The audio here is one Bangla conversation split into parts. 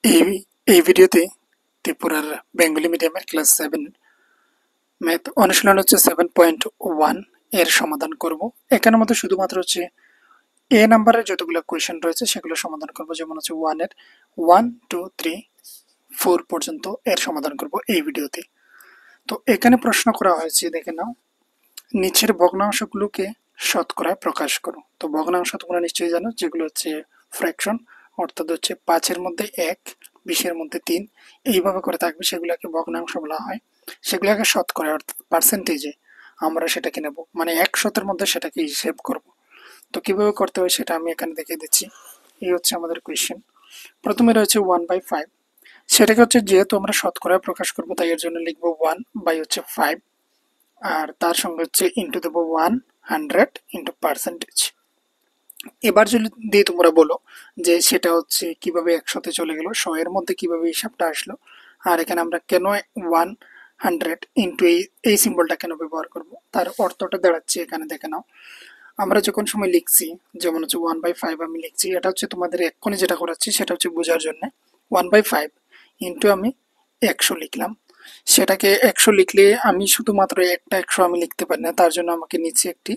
এই এই ভিডিওতে ত্রিপুরার বেঙ্গলি মিডিয়ামের ক্লাস 7 ম্যাথ অনুশীলন হচ্ছে 7.1 এর সমাধান করব। এখানের মধ্যে শুধুমাত্র হচ্ছে এ নাম্বারের যতগুলো কোয়েশ্চেন রয়েছে সেগুলো সমাধান করব, যেমন হচ্ছে 1 এর 1 2 3 4 পর্যন্ত এর সমাধান করব এই ভিডিওতে। তো এখানে প্রশ্ন করা হয়েছে, দেখে নাও, নিচের ভগ্নাংশগুলোকে শতকরায় প্রকাশ করো। তো ভগ্নাংশ তোমরা নিশ্চয়ই জানো, যেগুলো হচ্ছে ফ্র্যাকশন, অর্থাৎ হচ্ছে 5-এর মধ্যে 1, 20-এর মধ্যে 3, এইভাবে করে থাকবে, সেগুলোকে ভগ্নাংশ বলা হয়। সেগুলোকে শতকরা অর্থাৎ পার্সেন্টেজে আমরা সেটাকে নেব, মানে 100-এর মধ্যে সেটাকে হিসেব করব। তো কিভাবে করতে হয় সেটা আমি এখানে দেখিয়ে দিচ্ছি। এই হচ্ছে আমাদের কোয়েশ্চেন। প্রথমে রয়েছে 1/5, সেটাকে হচ্ছে যেহেতু আমরা শতকরায় প্রকাশ করব তাই এর জন্য লিখবো 1/5, আর তার সঙ্গে হচ্ছে ইন্টু দেবো 100 ইন্টু পার্সেন্টেজ। এবার যদি তোমরা বলো যে সেটা হচ্ছে কিভাবে 100-তে চলে গেল, 100 এর মধ্যে কিভাবে হিসাবটা আসলো, আর এখানে আমরা কেন 100 ইন্টু এই সিম্বলটা কেন ব্যবহার করব, তার অর্থটা দাঁড়াচ্ছে এখানে দেখে নাও। আমরা যখন সময় লিখছি, যেমন হচ্ছে 1/5 আমি লিখছি, এটা হচ্ছে তোমাদের এক্ষুনি যেটা করাচ্ছি সেটা হচ্ছে বোঝার জন্য। 1/5 ইন্টু আমি 100 লিখলাম। সেটাকে 100 লিখলে আমি শুধুমাত্র একটা 100 আমি লিখতে পারি না, তার জন্য আমাকে নিচে একটি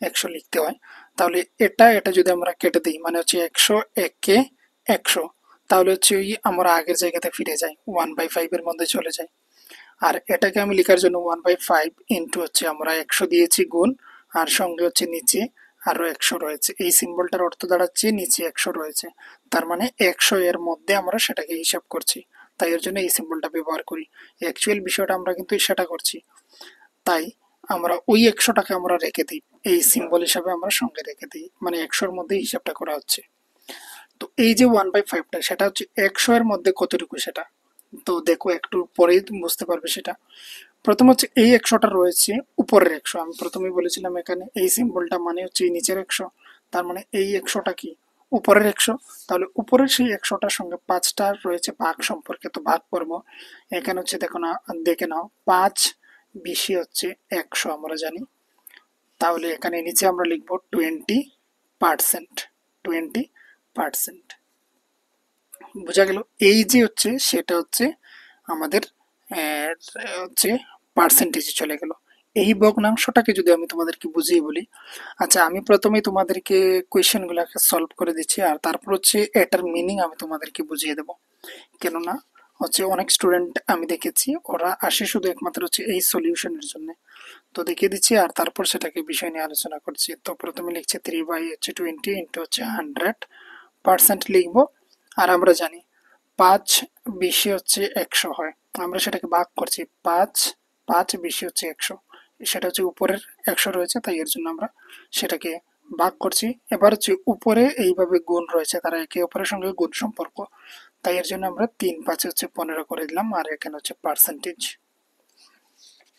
100 লিখতে হয়। তাহলে এটা যদি আমরা কেটে দিই, মানে হচ্ছে 100 একে 100, তাহলে হচ্ছে ওই আমরা আগের জায়গাতে ফিরে যাই, 1/5 এর মধ্যে চলে যাই। আর এটাকে আমি লেখার জন্য 1/5 ইন্টু হচ্ছে আমরা 100 দিয়েছি গুণ, আর সঙ্গে হচ্ছে নিচে আরো 100 রয়েছে। এই সিম্বলটার অর্থ দাঁড়াচ্ছে নিচে 100 রয়েছে, তার মানে 100 এর মধ্যে আমরা সেটাকে হিসাব করছি, তাই এর জন্য এই সিম্বলটা ব্যবহার করি। অ্যাকচুয়াল বিষয়টা আমরা কিন্তু সেটা করছি, তাই আমরা ওই 100টাকে আমরা রেখে দিই, এই সিম্বল হিসাবে আমরা সঙ্গে রেখে দিই, মানে 100-এর মধ্যে হিসাবটা করা হচ্ছে। তো এই যে 1/5টা সেটা হচ্ছে 100 এর মধ্যে কতটুকু সেটা, তো দেখো একটু পরেই তুমি বুঝতে পারবে সেটা। প্রথম হচ্ছে এই 100টা রয়েছে উপরের 100, আমি প্রথমেই বলেছিলাম এখানে এই সিম্বলটা মানে হচ্ছে এই নিচের 100, তার মানে এই 100টা কি উপরের 100। তাহলে উপরের সেই 100টার সঙ্গে 5টা রয়েছে ভাগ সম্পর্কে, তো ভাগ করব। এখানে হচ্ছে দেখো না, দেখে নাও, 5 বেশি হচ্ছে 100 আমরা জানি, তাহলে এখানে নিচে আমরা লিখবো 20%। 20%, বোঝা গেল? এই যে হচ্ছে সেটা হচ্ছে আমাদের হচ্ছে পার্সেন্টেজে চলে গেল। এই ভগ্নাংশটাকে যদি আমি তোমাদেরকে বুঝিয়ে বলি, আচ্ছা আমি প্রথমেই তোমাদেরকে কোয়েশ্চেনগুলোকে সলভ করে দিচ্ছি, আর তারপর হচ্ছে এটার মিনিং আমি তোমাদেরকে বুঝিয়ে দেবো। কেননা হচ্ছে অনেক স্টুডেন্ট আমি দেখেছি ওরা আসে শুধু একমাত্র হচ্ছে এই সলিউশনের জন্য। তো দেখিয়ে দিচ্ছি আর তারপর সেটাকে বিষয় নিয়ে আলোচনা করছি। তো প্রথমে লিখছে 3/20 ইন্টু হচ্ছে 100% লিখবো। আর আমরা জানি 5 বেশি হচ্ছে 100 হয়, আমরা সেটাকে ভাগ করছি, 5 5 বেশি হচ্ছে 100, সেটা হচ্ছে উপরের 100 রয়েছে, তাই এর জন্য আমরা সেটাকে ভাগ করছি। এবার হচ্ছে উপরে এইভাবে গুণ রয়েছে, তারা একে অপরের সঙ্গে গুণ সম্পর্ক, তাই এর জন্য আমরা 3 5 হচ্ছে 15 করে দিলাম, আর এখানে হচ্ছে পার্সেন্টেজ।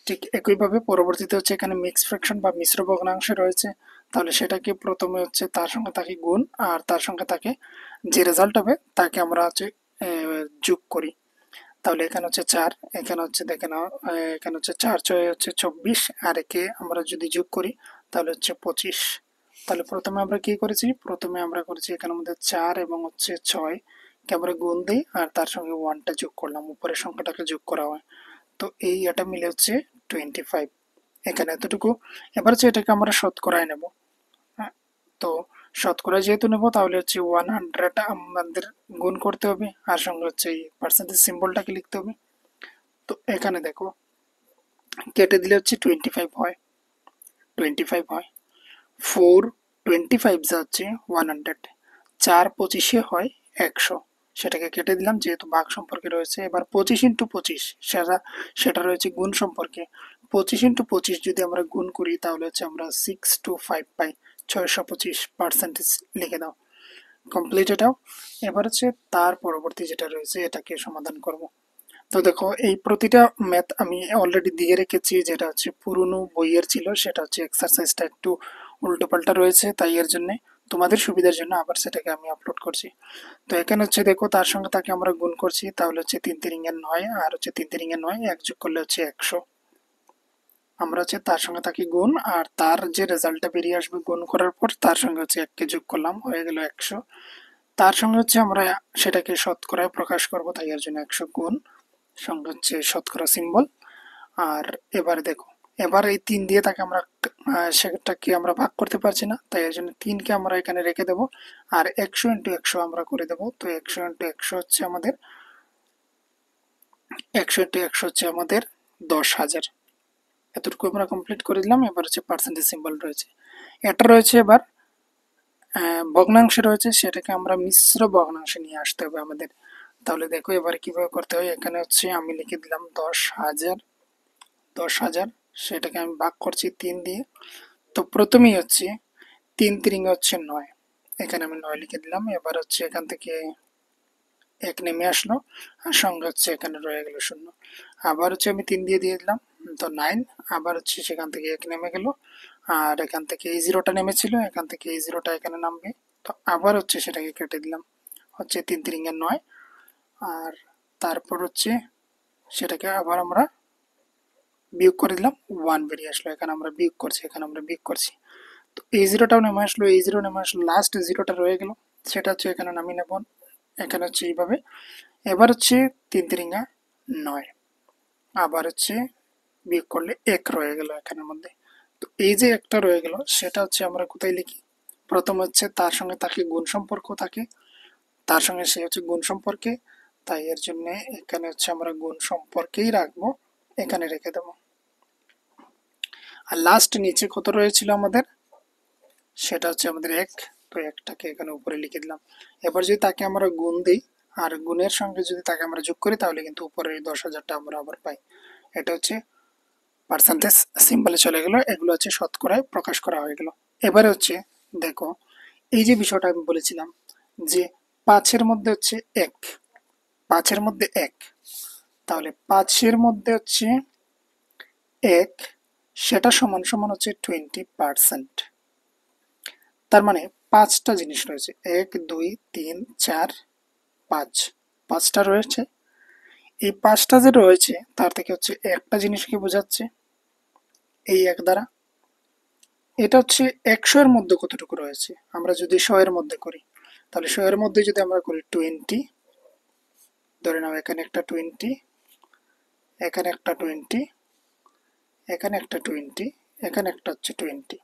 ঠিক একইভাবে পরবর্তীতে হচ্ছে এখানে মিক্স ফ্র্যাকশন বা মিশ্র ভগ্নাংশ রয়েছে, তাহলে সেটাকে প্রথমে হচ্ছে তার সঙ্গে তাকে গুণ, আর তার সঙ্গে তাকে যে রেজাল্ট হবে তাকে আমরা হচ্ছে যোগ করি। তাহলে এখানে হচ্ছে 4, এখানে হচ্ছে দেখে নাও, এখানে হচ্ছে 4 6 হচ্ছে 24, আর একে আমরা যদি যোগ করি তাহলে হচ্ছে 25। তাহলে প্রথমে আমরা কি করেছি, প্রথমে আমরা করেছি এখানের মধ্যে 4 এবং হচ্ছে 6 কে আমরা গুণ দিই, আর তার সঙ্গে 1টা যোগ করলাম, উপরের সংখ্যাটাকে যোগ করা হয়। তো এই এটা মিলে হচ্ছে 25, এখানে এতটুকু। এবার হচ্ছে এটাকে আমরা শতকরায় নেব। হ্যাঁ, তো শতকরা যেহেতু নেব তাহলে হচ্ছে 100 আমাদের গুণ করতে হবে, আর সঙ্গে হচ্ছে এই পার্সেন্টেজ সিম্বলটাকে লিখতে হবে। তো এখানে দেখো কেটে দিলে হচ্ছে 25 হয়, 25 হয়। 4 25 যা হচ্ছে 100, 4 25 হয় 100, সেটাকে কেটে দিলাম যেহেতু ভাগ সম্পর্কে রয়েছে। এবার 25 ইন্টু 25 সেটা রয়েছে গুণ সম্পর্কে। 25 ইন্টু 25 যদি আমরা গুণ করি তাহলে হচ্ছে আমরা 625 পাই, 625 লিখে দাও। কমপ্লিট এটাও। এবার হচ্ছে তার পরবর্তী যেটা রয়েছে এটাকে সমাধান করব। তো দেখো এই প্রতিটা ম্যাথ আমি অলরেডি দিয়ে রেখেছি, যেটা হচ্ছে পুরনো বইয়ের ছিল, সেটা হচ্ছে এক্সারসাইজটা একটু উল্টোপাল্টা রয়েছে, তাই এর জন্য তোমাদের সুবিধার জন্য আবার সেটাকে আমি আপলোড করছি। তো এখানে হচ্ছে দেখো তার সঙ্গে তাকে আমরা গুণ করছি, তাহলে হচ্ছে 3 3 9, আর হচ্ছে 3 3 9 এক যোগ করলে হচ্ছে 100। আমরা হচ্ছে তার সঙ্গে তাকে গুণ, আর তার যে রেজাল্টটা বেরিয়ে আসবে গুণ করার পর তার সঙ্গে হচ্ছে 1কে যোগ করলাম, হয়ে গেল 100। তার সঙ্গে হচ্ছে আমরা সেটাকে শতকরায় প্রকাশ করব, তাই এর জন্য 100 গুণ সঙ্গে হচ্ছে শতকরা সিম্বল। আর এবার দেখো, এবার এই 3 দিয়ে তাকে আমরা সেটাকে আমরা ভাগ করতে পারছি না, তাই এর জন্য 3কে আমরা এখানে রেখে দেব। আর 100 ইন্টু 100 আমরা করে দেব। তো 100 ইন্টু 100 হচ্ছে আমাদের 100 ইন্টু 100 হচ্ছে আমাদের 10,000। এতটুকু আমরা কমপ্লিট করে দিলাম। এবার হচ্ছে পার্সেন্টেজ সিম্বল রয়েছে, এটা রয়েছে। এবার ভগ্নাংশে রয়েছে, সেটাকে আমরা মিশ্র ভগ্নাংশে নিয়ে আসতে হবে আমাদের। তাহলে দেখো এবার কিভাবে করতে হয়। এখানে হচ্ছে আমি লিখে দিলাম 10,000, 10,000, সেটাকে আমি ভাগ করছি 3 দিয়ে। তো প্রথমেই হচ্ছে 3 3 হচ্ছে 9, এখানে আমি 9 লিখে দিলাম। এবার হচ্ছে এখান থেকে 1 নেমে আসলো, আর সঙ্গে হচ্ছে এখানে রয়ে গেল 0। আবার হচ্ছে আমি 3 দিয়ে দিলাম, তো 9। আবার হচ্ছে সেখান থেকে 1 নেমে গেল, আর এখান থেকে এই 0টা নেমেছিল, এখান থেকে এই 0টা এখানে নামবে। তো আবার হচ্ছে সেটাকে কেটে দিলাম, হচ্ছে 3 3 9। আর তারপর হচ্ছে সেটাকে আবার আমরা বিয়োগ করে দিলাম, 1 বেরিয়ে আসলো। এখানে আমরা বিয়োগ করছি, এখানে আমরা বিয়োগ করছি। তো এই 0টাও নেমে আসলো, এই 0 নেমে আসলো, লাস্ট 0টা রয়ে গেল, সেটা হচ্ছে এখানে নামিয়ে নেব। এখানে হচ্ছে এইভাবে। এবার হচ্ছে 3 3 9, আবার হচ্ছে বিয়োগ করলে 1 রয়ে গেল এখানের মধ্যে। তো এই যে একটা রয়ে গেল, সেটা হচ্ছে আমরা কোথায় লিখি? প্রথম হচ্ছে তার সঙ্গে তাকে গুণ সম্পর্ক থাকে, তার সঙ্গে সে হচ্ছে গুণ সম্পর্কে, তাই এর জন্য এখানে হচ্ছে আমরা গুণ সম্পর্কেই রাখবো, এখানে রেখে দেবো। আর লাস্ট নিচে কত রয়েছিল আমাদের, সেটা হচ্ছে আমাদের 1, তো 1টাকে এখানে উপরে লিখে দিলাম। এবার যদি তাকে আমরা গুণ দিই, আর গুণের সঙ্গে যদি তাকে আমরা যোগ করি, তাহলে কিন্তু উপরে 10,000টা আমরা আবার পাই। এটা হচ্ছে পার্সেন্টেজ সিম্বলে চলে গেল, এগুলো হচ্ছে শতকরায় প্রকাশ করা হয়ে গেল। এবারে হচ্ছে দেখো, এই যে বিষয়টা আমি বলেছিলাম যে 5-এর মধ্যে হচ্ছে 1, 5-এর মধ্যে 1, তাহলে 5-এর মধ্যে হচ্ছে 1, সেটা সমান সমান হচ্ছে 20%। তার মানে 5টা জিনিস রয়েছে, 1 2 3 4 5, 5টা রয়েছে। এই 5টা যে রয়েছে, তার থেকে হচ্ছে একটা জিনিসকে বোঝাচ্ছে এই 1 দ্বারা। এটা হচ্ছে 100 এর মধ্যে কতটুকু রয়েছে। আমরা যদি 100 এর মধ্যে করি, তাহলে 100 এর মধ্যে যদি আমরা করি 20, ধরে নাও এখানে একটা 20, এখানে একটা 20, এখানে একটা 20, এখানে একটা হচ্ছে 20,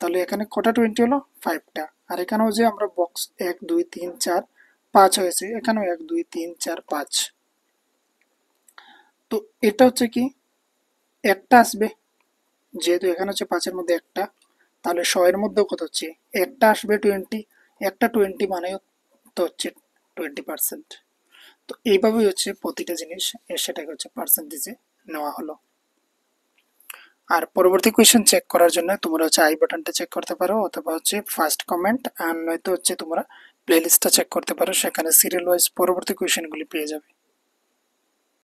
তাহলে এখানে কটা 20 হলো? 5টা। আর এখানেও যে আমরা বক্স 1 2 3 4 5 হয়েছে, এখানেও 1 2 3 4 5। তো এটা হচ্ছে কি, একটা আসবে, যেহেতু এখানে হচ্ছে 5-এর মধ্যে একটা, তাহলে 100 এর মধ্যেও কত হচ্ছে, একটা আসবে 20, একটা 20 মানে তো হচ্ছে 20%। তো এইভাবেই হচ্ছে প্রতিটা জিনিস সেটাকে হচ্ছে পার্সেন্টেজে নেওয়া হলো। আর পরবর্তী কোয়েশ্চেন চেক করার জন্য তোমরা হচ্ছে আই বাটনটা চেক করতে পারো, অথবা হচ্ছে ফার্স্ট কমেন্ট, আর নয়তো হচ্ছে তোমরা প্লেলিস্টটা চেক করতে পারো, সেখানে সিরিয়াল ওয়াইজ পরবর্তী কোয়েশ্চেনগুলি পেয়ে যাবে।